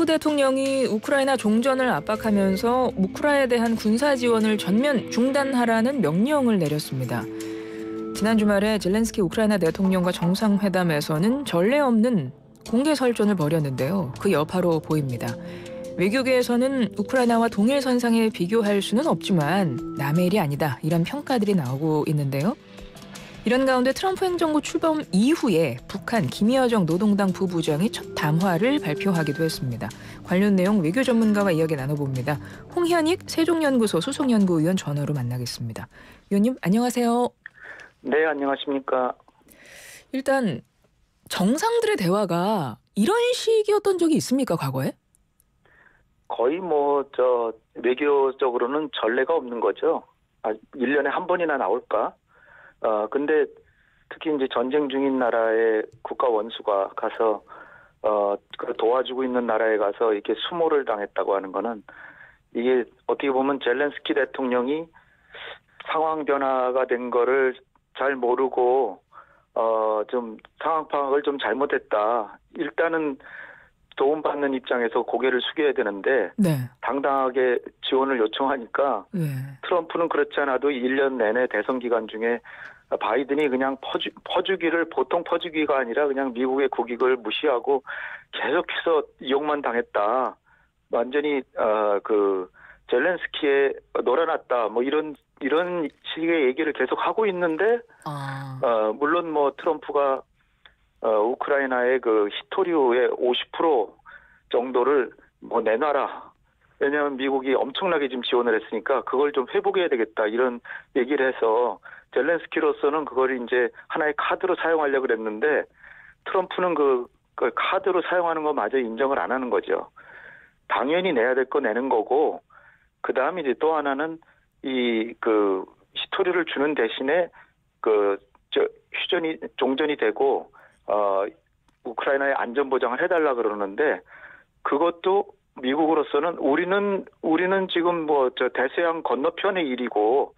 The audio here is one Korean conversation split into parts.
트럼프 대통령이 우크라이나 종전을 압박하면서 우크라이나에 대한 군사 지원을 전면 중단하라는 명령을 내렸습니다. 지난 주말에 젤렌스키 우크라이나 대통령과 정상회담에서는 전례 없는 공개 설전을 벌였는데요. 그 여파로 보입니다. 외교계에서는 우크라이나와 동일선상에 비교할 수는 없지만 남의 일이 아니다, 이런 평가들이 나오고 있는데요. 이런 가운데 트럼프 행정부 출범 이후에 북한 김여정 노동당 부부장이 첫 담화를 발표하기도 했습니다. 관련 내용 외교 전문가와 이야기 나눠봅니다. 홍현익 세종연구소 수석연구위원 전화로 만나겠습니다. 위원님 안녕하세요. 네, 안녕하십니까. 일단 정상들의 대화가 이런 식이었던 적이 있습니까, 과거에? 거의 외교적으로는 전례가 없는 거죠. 1년에 한 번이나 나올까? 근데 특히 이제 전쟁 중인 나라의 국가 원수가 가서 도와주고 있는 나라에 가서 이렇게 수모를 당했다고 하는 거는, 이게 어떻게 보면 젤렌스키 대통령이 상황 변화가 된 거를 잘 모르고 좀 상황 파악을 좀 잘못했다. 일단은 도움받는 입장에서 고개를 숙여야 되는데, 네. 당당하게 지원을 요청하니까 네. 트럼프는 그렇지 않아도 1년 내내 대선 기간 중에 바이든이 그냥 퍼주기를, 보통 퍼주기가 아니라 그냥 미국의 국익을 무시하고 계속해서 이용만 당했다. 완전히 젤렌스키에 놀아났다. 이런 식의 얘기를 계속 하고 있는데, 물론 트럼프가 우크라이나의 그 히토리우의 50% 정도를 내놔라. 왜냐하면 미국이 엄청나게 지금 지원을 했으니까 그걸 좀 회복해야 되겠다, 이런 얘기를 해서 젤렌스키로서는 그걸 이제 하나의 카드로 사용하려고 그랬는데, 트럼프는 그 카드로 사용하는 것마저 인정을 안 하는 거죠. 당연히 내야 될 거 내는 거고, 그 다음에 이제 또 하나는 히토리를 주는 대신에 종전이 되고 우크라이나의 안전 보장을 해달라 그러는데, 그것도 미국으로서는 우리는 지금 대서양 건너편의 일이고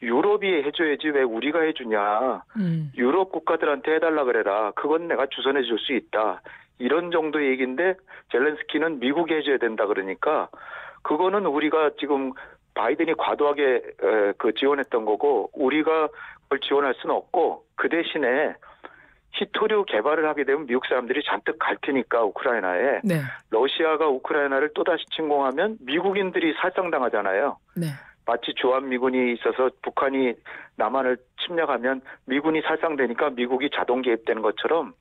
유럽이 해줘야지 왜 우리가 해주냐. 유럽 국가들한테 해달라 그래라. 그건 내가 주선해 줄 수 있다. 이런 정도 얘기인데, 젤렌스키는 미국이 해줘야 된다 그러니까, 그거는 우리가 지금 바이든이 과도하게 지원했던 거고 우리가 그걸 지원할 수는 없고, 그 대신에 히토류 개발을 하게 되면 미국 사람들이 잔뜩 갈 테니까 우크라이나에, 네. 러시아가 우크라이나를 또다시 침공하면 미국인들이 살상당하잖아요. 네. 마치 주한미군이 있어서 북한이 남한을 침략하면 미군이 살상되니까 미국이 자동 개입되는 것처럼,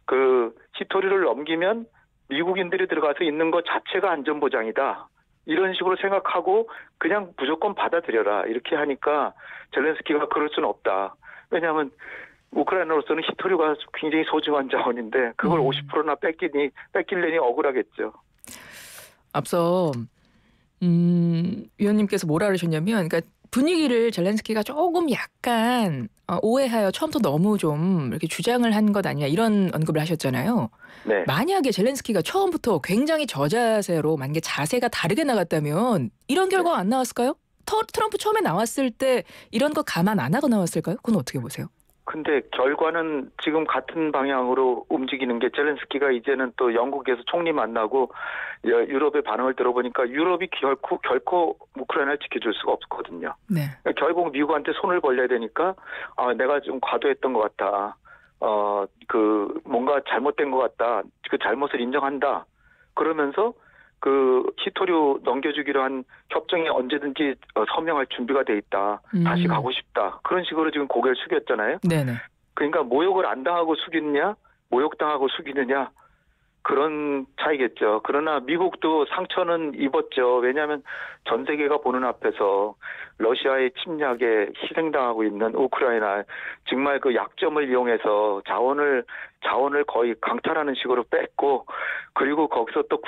그 히토류를 넘기면 미국인들이 들어가서 있는 것 자체가 안전보장이다. 이런 식으로 생각하고 그냥 무조건 받아들여라. 이렇게 하니까 젤렌스키가 그럴 수는 없다. 왜냐하면 우크라이나로서는 히토류가 굉장히 소중한 자원인데 그걸 50%나 뺏기려니 억울하겠죠. 앞서 위원님께서 뭐라 그러셨냐면, 그러니까 분위기를 젤렌스키가 조금 약간 오해하여 처음부터 너무 좀 이렇게 주장을 한 것 아니냐, 이런 언급을 하셨잖아요. 네. 만약에 젤렌스키가 처음부터 굉장히 저자세로 만약에 자세가 다르게 나갔다면 이런 결과가 안 나왔을까요? 트럼프 처음에 나왔을 때 이런 거 감안 안 하고 나왔을까요? 그건 어떻게 보세요? 근데 결과는 지금 같은 방향으로 움직이는 게, 젤렌스키가 이제는 또 영국에서 총리 만나고 유럽의 반응을 들어보니까 유럽이 결코 우크라이나를 지켜줄 수가 없거든요. 네. 결국 미국한테 손을 벌려야 되니까 내가 좀 과도했던 것 같다. 뭔가 잘못된 것 같다. 그 잘못을 인정한다. 그러면서 그 히토류 넘겨주기로 한 협정이 언제든지 서명할 준비가 돼 있다. 다시 가고 싶다. 그런 식으로 지금 고개를 숙였잖아요. 네네. 그러니까 모욕을 안 당하고 숙이느냐, 모욕당하고 숙이느냐, 그런 차이겠죠. 그러나 미국도 상처는 입었죠. 왜냐하면 전 세계가 보는 앞에서 러시아의 침략에 희생당하고 있는 우크라이나, 정말 그 약점을 이용해서 자원을 거의 강탈하는 식으로 뺐고, 그리고 거기서 또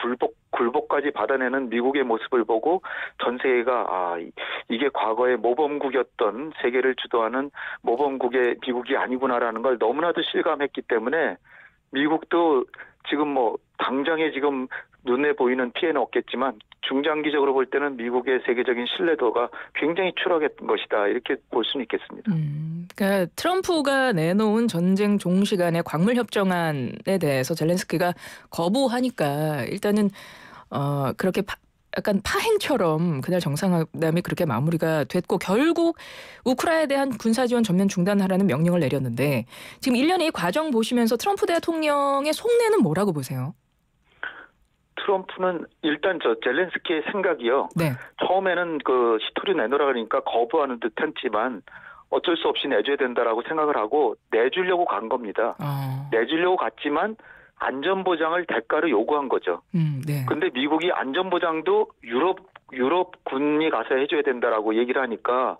굴복까지 받아내는 미국의 모습을 보고 전 세계가 이게 과거의 모범국이었던, 세계를 주도하는 모범국의 미국이 아니구나라는 걸 너무나도 실감했기 때문에, 미국도 지금 당장에 지금 눈에 보이는 피해는 없겠지만 중장기적으로 볼 때는 미국의 세계적인 신뢰도가 굉장히 추락했던 것이다. 이렇게 볼 수는 있겠습니다. 그러니까 트럼프가 내놓은 전쟁 종시간의 광물 협정안에 대해서 젤렌스키가 거부하니까 일단은 그렇게 약간 파행처럼 그날 정상회담이 그렇게 마무리가 됐고 결국 우크라이나에 대한 군사 지원 전면 중단하라는 명령을 내렸는데 지금 1년의 이 과정 보시면서 트럼프 대통령의 속내는 뭐라고 보세요? 트럼프는 일단 젤렌스키의 생각이요. 네. 처음에는 그 시토류 내놓으라 그러니까 거부하는 듯했지만 어쩔 수 없이 내줘야 된다라고 생각을 하고 내주려고 간 겁니다. 내주려고 갔지만 안전보장을 대가로 요구한 거죠. 네. 근데 미국이 안전보장도 유럽 군이 가서 해줘야 된다라고 얘기를 하니까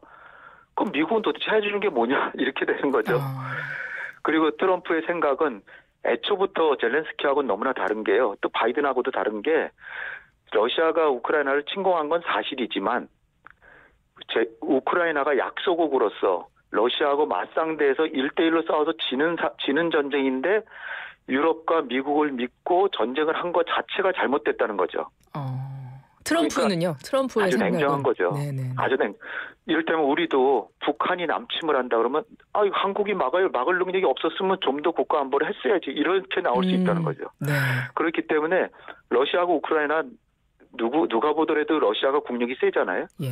그럼 미국은 도대체 해주는 게 뭐냐 이렇게 되는 거죠. 그리고 트럼프의 생각은 애초부터 젤렌스키하고는 너무나 다른 게요. 또 바이든하고도 다른 게 러시아가 우크라이나를 침공한 건 사실이지만 우크라이나가 약소국으로서 러시아하고 맞상대해서 1대1로 싸워서 지는 전쟁인데 유럽과 미국을 믿고 전쟁을 한 것 자체가 잘못됐다는 거죠. 트럼프는요? 그러니까 트럼프의 아주 생각은. 냉정한 거죠. 네네. 아주 이를테면 우리도 북한이 남침을 한다 그러면 한국이 막을 능력이 없었으면 좀 더 국가 안보를 했어야지 이렇게 나올 수 있다는 거죠. 네. 그렇기 때문에 러시아하고 우크라이나 누가 보더라도 러시아가 국력이 세잖아요. 예.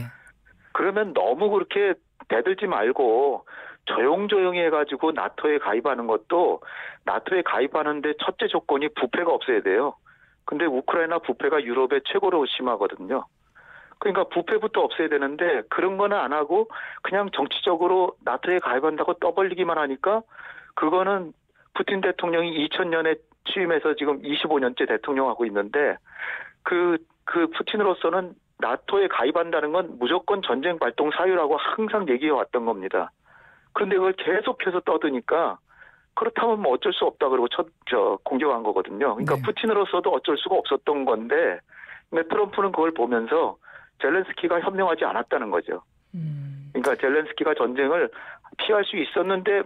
그러면 너무 그렇게 대들지 말고 조용조용히 해가지고 나토에 가입하는 것도 나토에 가입하는데 첫째 조건이 부패가 없어야 돼요. 근데 우크라이나 부패가 유럽의 최고로 심하거든요. 그러니까 부패부터 없애야 되는데 그런 거는 안 하고 그냥 정치적으로 나토에 가입한다고 떠벌리기만 하니까 그거는 푸틴 대통령이 2000년에 취임해서 지금 25년째 대통령하고 있는데 그 푸틴으로서는 나토에 가입한다는 건 무조건 전쟁 발동 사유라고 항상 얘기해 왔던 겁니다. 그런데 그걸 계속해서 떠드니까 그렇다면 뭐 어쩔 수 없다 그러고 공격한 거거든요. 그러니까 네. 푸틴으로서도 어쩔 수가 없었던 건데 근데 트럼프는 그걸 보면서 젤렌스키가 현명하지 않았다는 거죠. 그러니까 젤렌스키가 전쟁을 피할 수 있었는데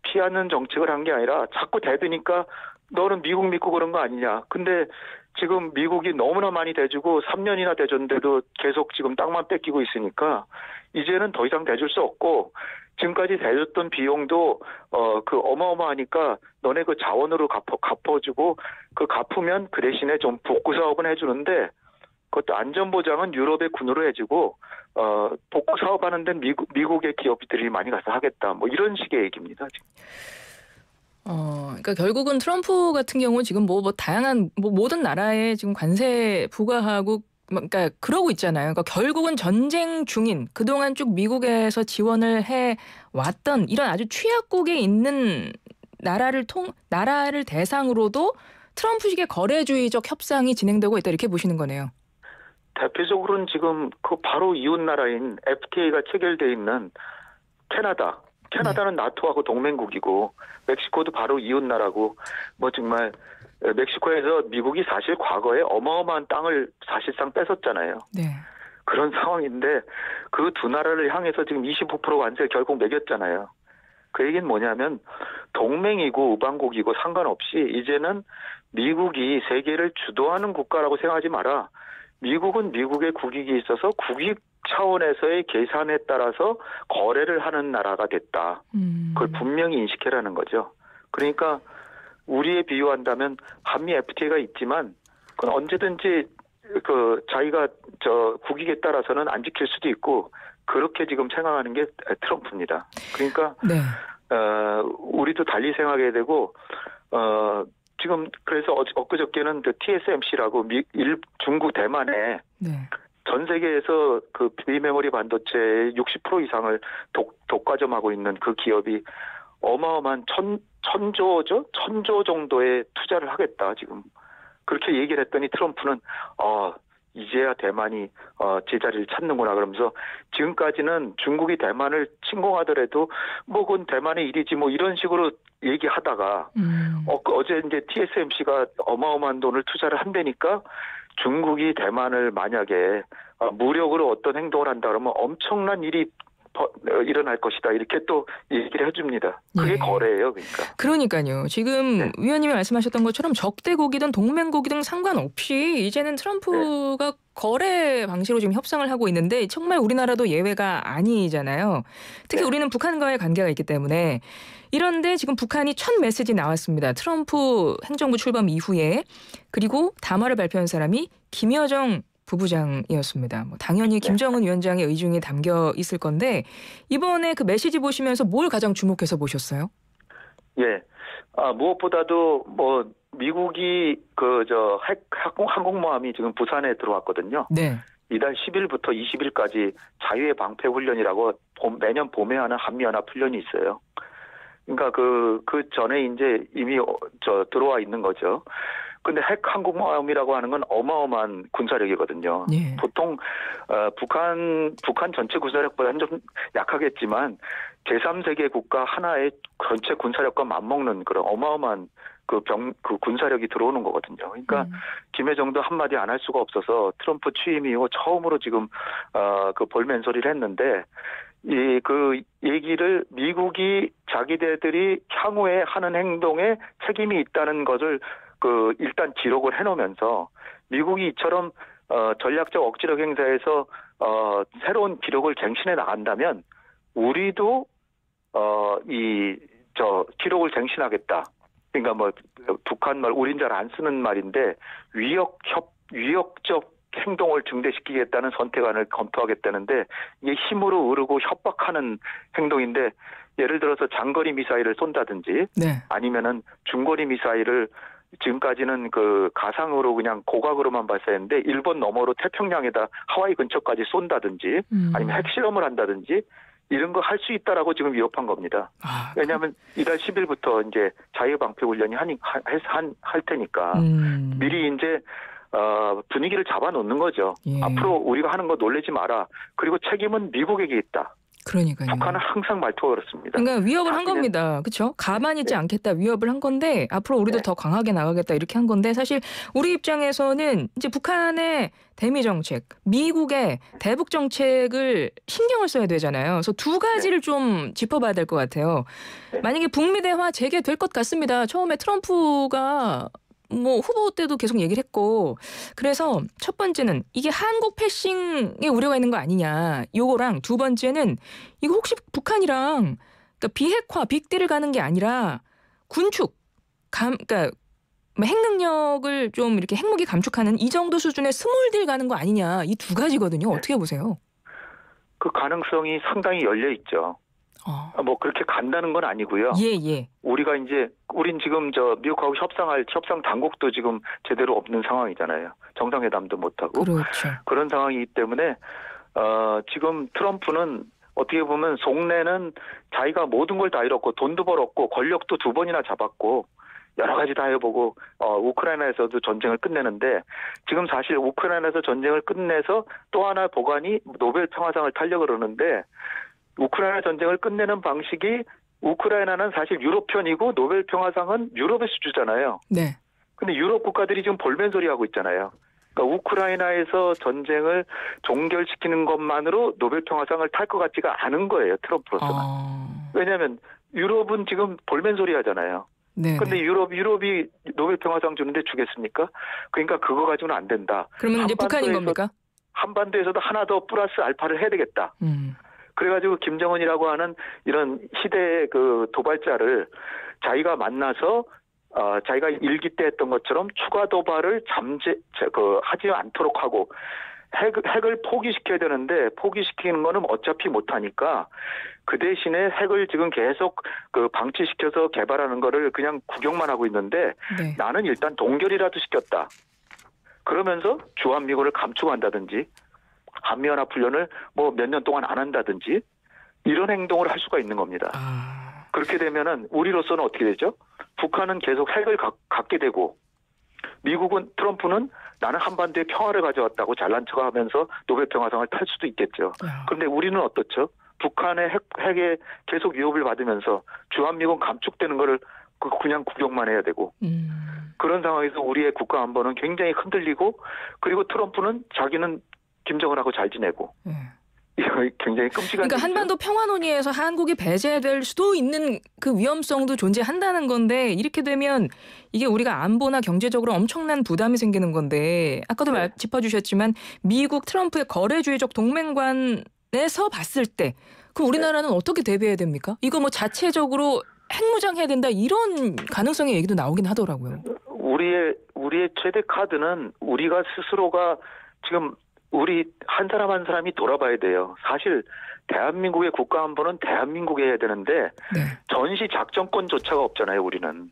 피하는 정책을 한 게 아니라 자꾸 대드니까 너는 미국 믿고 그런 거 아니냐. 근데 지금 미국이 너무나 많이 대주고 3년이나 대줬는데도 계속 지금 땅만 뺏기고 있으니까 이제는 더 이상 대줄 수 없고 지금까지 대줬던 비용도 어마어마하니까 너네 그 자원으로 갚아주고 그 갚으면 그 대신에 좀 복구 사업은 해주는데 그것도 안전보장은 유럽의 군으로 해주고 복구 사업하는 데는 미국의 기업들이 많이 가서 하겠다. 뭐 이런 식의 얘기입니다. 지금. 그러니까 결국은 트럼프 같은 경우 지금 뭐 다양한 모든 나라에 지금 관세 부과하고 그러니까 그러고 있잖아요. 그러니까 결국은 전쟁 중인 그동안 쭉 미국에서 지원을 해 왔던 이런 아주 취약국에 있는 나라를 대상으로도 트럼프식의 거래주의적 협상이 진행되고 있다 이렇게 보시는 거네요. 대표적으로는 지금 그 바로 이웃 나라인 FTA가 체결돼 있는 캐나다는 나토하고 동맹국이고 멕시코도 바로 이웃 나라고 뭐 정말 멕시코에서 미국이 사실 과거에 어마어마한 땅을 사실상 뺏었잖아요. 네. 그런 상황인데 그 두 나라를 향해서 지금 25% 관세 결국 매겼잖아요. 그 얘기는 뭐냐면 동맹이고 우방국이고 상관없이 이제는 미국이 세계를 주도하는 국가라고 생각하지 마라. 미국은 미국의 국익이 있어서 국익 차원에서의 계산에 따라서 거래를 하는 나라가 됐다. 그걸 분명히 인식해라는 거죠. 그러니까 우리에 비유한다면 한미 FTA가 있지만 그건 언제든지 자기가 국익에 따라서는 안 지킬 수도 있고 그렇게 지금 생각하는 게 트럼프입니다. 그러니까 네. 우리도 달리 생각해야 되고 지금 그래서 엊그저께는 그 TSMC라고 중국 대만에 네. 전 세계에서 그 비메모리 반도체의 60% 이상을 독과점하고 있는 그 기업이 어마어마한 천조 정도의 투자를 하겠다 지금 그렇게 얘기를 했더니 트럼프는 이제야 대만이 제자리를 찾는구나 그러면서 지금까지는 중국이 대만을 침공하더라도 뭐 그건 대만의 일이지 뭐 이런 식으로 얘기하다가 어제 이제 TSMC가 어마어마한 돈을 투자를 한다니까 중국이 대만을 만약에 무력으로 어떤 행동을 한다 그러면 엄청난 일이 일어날 것이다. 이렇게 또 얘기를 해줍니다. 그게 예. 거래예요. 그러니까. 그러니까요. 지금 네. 위원님이 말씀하셨던 것처럼 적대국이든 동맹국이든 상관없이 이제는 트럼프가 거래 방식으로 지금 협상을 하고 있는데 정말 우리나라도 예외가 아니잖아요. 특히 네. 우리는 북한과의 관계가 있기 때문에. 이런데 지금 북한이 첫 메시지 나왔습니다. 트럼프 행정부 출범 이후에. 그리고 담화를 발표한 사람이 김여정 부부장이었습니다. 당연히 김정은 위원장의 의중이 담겨 있을 건데 이번에 그 메시지 보시면서 뭘 가장 주목해서 보셨어요? 예. 무엇보다도 뭐 미국이 항공모함이 지금 부산에 들어왔거든요. 네. 이달 10일부터 20일까지 자유의 방패 훈련이라고 매년 봄에 하는 한미연합 훈련이 있어요. 그러니까 그 전에 이제 이미 들어와 있는 거죠. 근데 핵 항공모함이라고 하는 건 어마어마한 군사력이거든요. 예. 보통 북한 전체 군사력보다는 좀 약하겠지만 제3세계 국가 하나의 전체 군사력과 맞먹는 그런 어마어마한 그 군사력이 들어오는 거거든요. 그러니까 김여정도 한마디 안 할 수가 없어서 트럼프 취임 이후 처음으로 지금 그 볼멘소리를 했는데 그 얘기를 미국이 자기네들이 향후에 하는 행동에 책임이 있다는 것을 일단 기록을 해놓으면서 미국이 이처럼 전략적 억지력 행사에서 새로운 기록을 갱신해 나간다면 우리도 기록을 갱신하겠다. 그러니까 뭐 북한 말 우린 잘 안 쓰는 말인데 위협적 행동을 증대시키겠다는 선택안을 검토하겠다는데 이게 힘으로 으르고 협박하는 행동인데 예를 들어서 장거리 미사일을 쏜다든지 네. 아니면은 중거리 미사일을 지금까지는 그 가상으로 그냥 고각으로만 발사했는데 일본 너머로 태평양에다 하와이 근처까지 쏜다든지 아니면 핵실험을 한다든지 이런 거 할 수 있다라고 지금 위협한 겁니다. 왜냐하면 이달 10일부터 이제 자유방패 훈련이 할 테니까 미리 이제 분위기를 잡아놓는 거죠. 예. 앞으로 우리가 하는 거 놀래지 마라. 그리고 책임은 미국에게 있다. 그러니까요. 북한은 항상 말투가 그렇습니다. 그러니까 위협을 한 겁니다. 그렇죠? 가만히 있지 않겠다. 위협을 한 건데 앞으로 우리도 더 강하게 나가겠다 이렇게 한 건데 사실 우리 입장에서는 이제 북한의 대미 정책, 미국의 대북 정책을 신경을 써야 되잖아요. 그래서 두 가지를 좀 짚어봐야 될 것 같아요. 만약에 북미 대화 재개될 것 같습니다. 처음에 트럼프가 뭐 후보 때도 계속 얘기를 했고 그래서 첫 번째는 이게 한국 패싱에 우려가 있는 거 아니냐 요거랑 두 번째는 이거 혹시 북한이랑 그러니까 비핵화 빅딜을 가는 게 아니라 군축 그러니까 핵 능력을 좀 이렇게 핵무기 감축하는 이 정도 수준의 스몰딜 가는 거 아니냐 이 두 가지거든요. 어떻게 보세요? 그 가능성이 상당히 열려 있죠. 뭐 그렇게 간다는 건 아니고요. 예. 우린 지금 미국하고 협상 당국도 지금 제대로 없는 상황이잖아요. 정상회담도 못 하고. 그렇죠. 그런 상황이기 때문에 지금 트럼프는 어떻게 보면 속내는 자기가 모든 걸 다 잃었고 돈도 벌었고 권력도 2번이나 잡았고 여러 가지 다 해보고 우크라이나에서도 전쟁을 끝내는데 지금 사실 우크라이나에서 전쟁을 끝내서 또 하나 보관이 노벨 평화상을 타려고 그러는데 우크라이나 전쟁을 끝내는 방식이 우크라이나는 사실 유럽 편이고 노벨 평화상은 유럽에서 주잖아요. 네. 근데 유럽 국가들이 지금 볼멘소리 하고 있잖아요. 그러니까 우크라이나에서 전쟁을 종결시키는 것만으로 노벨 평화상을 탈 것 같지가 않은 거예요. 트럼프로서는. 왜냐하면 유럽은 지금 볼멘소리 하잖아요. 그런데 유럽이 노벨 평화상 주는데 주겠습니까? 그러니까 그거 가지고는 안 된다. 그러면 이제 북한인 겁니까? 한반도에서도 하나 더 플러스 알파를 해야 되겠다. 그래가지고 김정은이라고 하는 이런 희대의 그 도발자를 자기가 만나서 자기가 일기 때 했던 것처럼 추가 도발을 하지 않도록 하고 핵을 포기시켜야 되는데 포기시키는 거는 어차피 못하니까 그 대신에 핵을 지금 계속 방치시켜서 개발하는 거를 그냥 구경만 하고 있는데 나는 일단 동결이라도 시켰다. 그러면서 주한미군을 감축한다든지 한미연합 훈련을 뭐 몇 년 동안 안 한다든지 이런 행동을 할 수가 있는 겁니다. 그렇게 되면은 우리로서는 어떻게 되죠? 북한은 계속 핵을 갖게 되고 미국은 트럼프는 나는 한반도에 평화를 가져왔다고 잘난 척하면서 노벨 평화상을 탈 수도 있겠죠. 그런데 우리는 어떻죠? 북한의 핵에 계속 위협을 받으면서 주한미군 감축되는 거를 그냥 구경만 해야 되고 그런 상황에서 우리의 국가 안보는 굉장히 흔들리고 그리고 트럼프는 자기는 김정은하고 잘 지내고 이거 굉장히 끔찍한. 그러니까 일이죠. 한반도 평화 논의에서 한국이 배제될 수도 있는 그 위험성도 존재한다는 건데 이렇게 되면 이게 우리가 안보나 경제적으로 엄청난 부담이 생기는 건데 아까도 네. 짚어주셨지만 미국 트럼프의 거래주의적 동맹관에서 봤을 때 그럼 우리나라는 어떻게 대비해야 됩니까? 이거 뭐 자체적으로 핵무장해야 된다 이런 가능성의 얘기도 나오긴 하더라고요. 우리의 최대 카드는 우리가 스스로가 지금 우리 한 사람 한 사람이 돌아봐야 돼요. 사실 대한민국의 국가안보는 대한민국이 해야 되는데 네. 전시 작전권조차가 없잖아요. 우리는.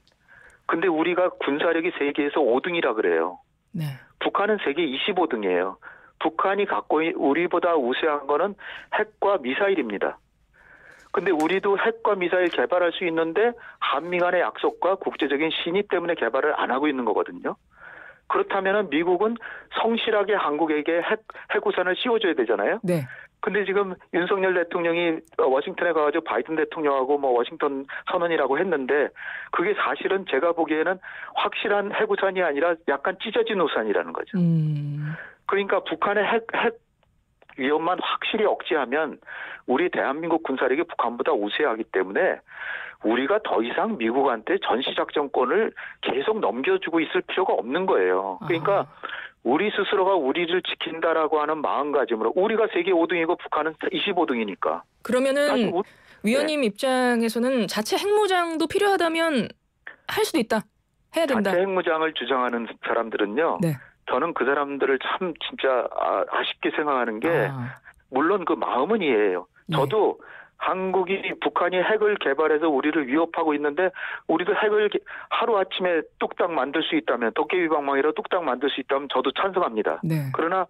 근데 우리가 군사력이 세계에서 5등이라 그래요. 네. 북한은 세계 25등이에요. 북한이 갖고 우리보다 우세한 거는 핵과 미사일입니다. 근데 우리도 핵과 미사일 개발할 수 있는데 한미 간의 약속과 국제적인 신의 때문에 개발을 안 하고 있는 거거든요. 그렇다면 미국은 성실하게 한국에게 핵우산을 씌워줘야 되잖아요. 네. 근데 지금 윤석열 대통령이 워싱턴에 가가지고 바이든 대통령하고 뭐 워싱턴 선언이라고 했는데 그게 사실은 제가 보기에는 확실한 핵우산이 아니라 약간 찢어진 우산이라는 거죠. 그러니까 북한의 핵 위험만 확실히 억제하면 우리 대한민국 군사력이 북한보다 우세하기 때문에 우리가 더 이상 미국한테 전시작전권을 계속 넘겨주고 있을 필요가 없는 거예요. 그러니까 우리 스스로가 우리를 지킨다라고 하는 마음가짐으로 우리가 세계 5등이고 북한은 25등이니까. 그러면은 위원님 입장에서는 자체 핵무장도 필요하다면 할 수도 있다. 해야 된다. 자체 핵무장을 주장하는 사람들은요. 네. 저는 그 사람들을 참 진짜 아쉽게 생각하는 게 물론 그 마음은 이해해요. 저도 한국이 북한이 핵을 개발해서 우리를 위협하고 있는데 우리도 핵을 하루아침에 뚝딱 만들 수 있다면 도깨비 방망이로 뚝딱 만들 수 있다면 저도 찬성합니다. 네. 그러나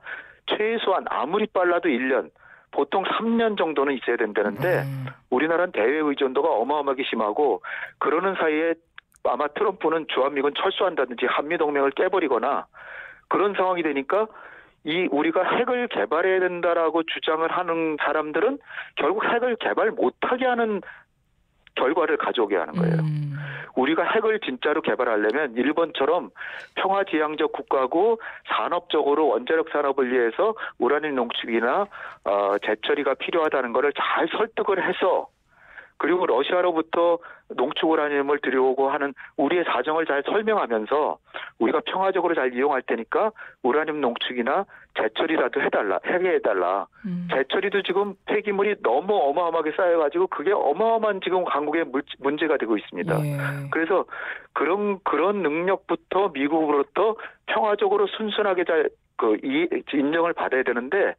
최소한 아무리 빨라도 1년 보통 3년 정도는 있어야 된다는데 우리나라는 대외 의존도가 어마어마하게 심하고 그러는 사이에 아마 트럼프는 주한미군 철수한다든지 한미동맹을 깨버리거나 그런 상황이 되니까 우리가 핵을 개발해야 된다라고 주장을 하는 사람들은 결국 핵을 개발 못하게 하는 결과를 가져오게 하는 거예요. 우리가 핵을 진짜로 개발하려면 일본처럼 평화지향적 국가고 산업적으로 원자력 산업을 위해서 우라늄 농축이나 재처리가 필요하다는 것을 잘 설득을 해서 그리고 러시아로부터 농축 우라늄을 들여오고 하는 우리의 사정을 잘 설명하면서 우리가 평화적으로 잘 이용할 테니까 우라늄 농축이나 재처리라도 해달라. 재처리도 지금 폐기물이 너무 어마어마하게 쌓여가지고 그게 어마어마한 지금 한국의 문제가 되고 있습니다. 예. 그래서 그런 능력부터 미국으로부터 평화적으로 순순하게 잘 인정을 받아야 되는데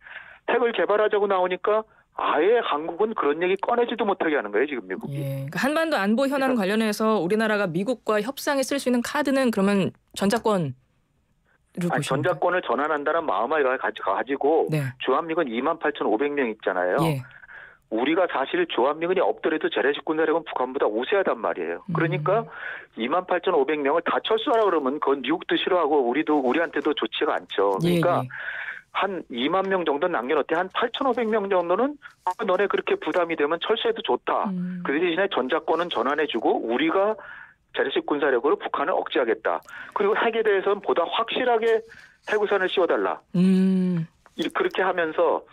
핵을 개발하자고 나오니까 아예 한국은 그런 얘기 꺼내지도 못하게 하는 거예요, 지금 미국이. 예. 그러니까 한반도 안보 현안 관련해서 우리나라가 미국과 협상에 쓸 수 있는 카드는 그러면 전자권으로 보십니까? 전자권을 전환한다는 마음을 가지고 네. 주한미군 28,500명 있잖아요. 예. 우리가 사실 주한미군이 없더라도 재래식 군사력은 북한보다 우세하단 말이에요. 그러니까 28,500명을 다 철수하라 그러면 그건 미국도 싫어하고 우리한테도 좋지가 않죠. 그러니까 예. 한 2만 명 정도 남겨놓대 한 8,500명 정도는 너네 그렇게 부담이 되면 철수해도 좋다. 그 대신에 전자권은 전환해주고 우리가 재래식 군사력으로 북한을 억제하겠다. 그리고 핵에 대해서는 보다 확실하게 핵우산을 씌워달라. 그렇게 하면서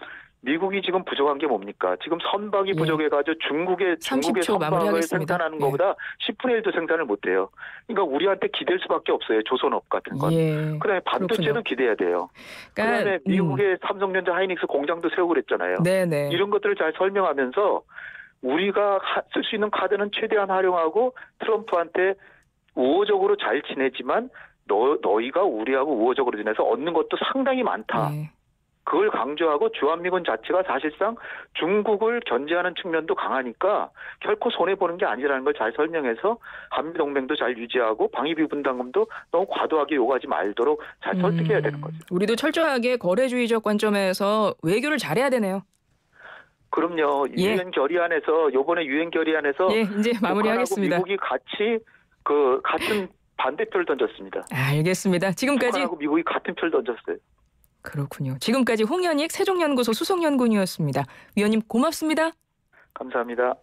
미국이 지금 부족한 게 뭡니까? 지금 선박이 부족해가지고 중국의 선박을 생산하는 것보다 10분의 1도 생산을 못해요. 그러니까 우리한테 기댈 수밖에 없어요. 조선업 같은 건. 예. 그다음에 반도체도 기대야 돼요. 그다음에 미국의 삼성전자 하이닉스 공장도 세우고 그랬잖아요. 네네. 이런 것들을 잘 설명하면서 우리가 쓸 수 있는 카드는 최대한 활용하고 트럼프한테 우호적으로 잘 지내지만 너희가 우리하고 우호적으로 지내서 얻는 것도 상당히 많다. 네. 그걸 강조하고 주한미군 자체가 사실상 중국을 견제하는 측면도 강하니까 결코 손해보는 게 아니라는 걸 잘 설명해서 한미동맹도 잘 유지하고 방위비분담금도 너무 과도하게 요구하지 말도록 잘 설득해야 되는 거죠. 우리도 철저하게 거래주의적 관점에서 외교를 잘해야 되네요. 그럼요. 유엔 결의안에서 이번에 유엔 결의안에서 이제 마무리하겠습니다. 미국이 같이 같은 반대표를 던졌습니다. 알겠습니다. 지금까지 북한하고 미국이 같은 표를 던졌어요. 그렇군요. 지금까지 홍현익 세종연구소 수석연구원이었습니다. 위원님 고맙습니다. 감사합니다.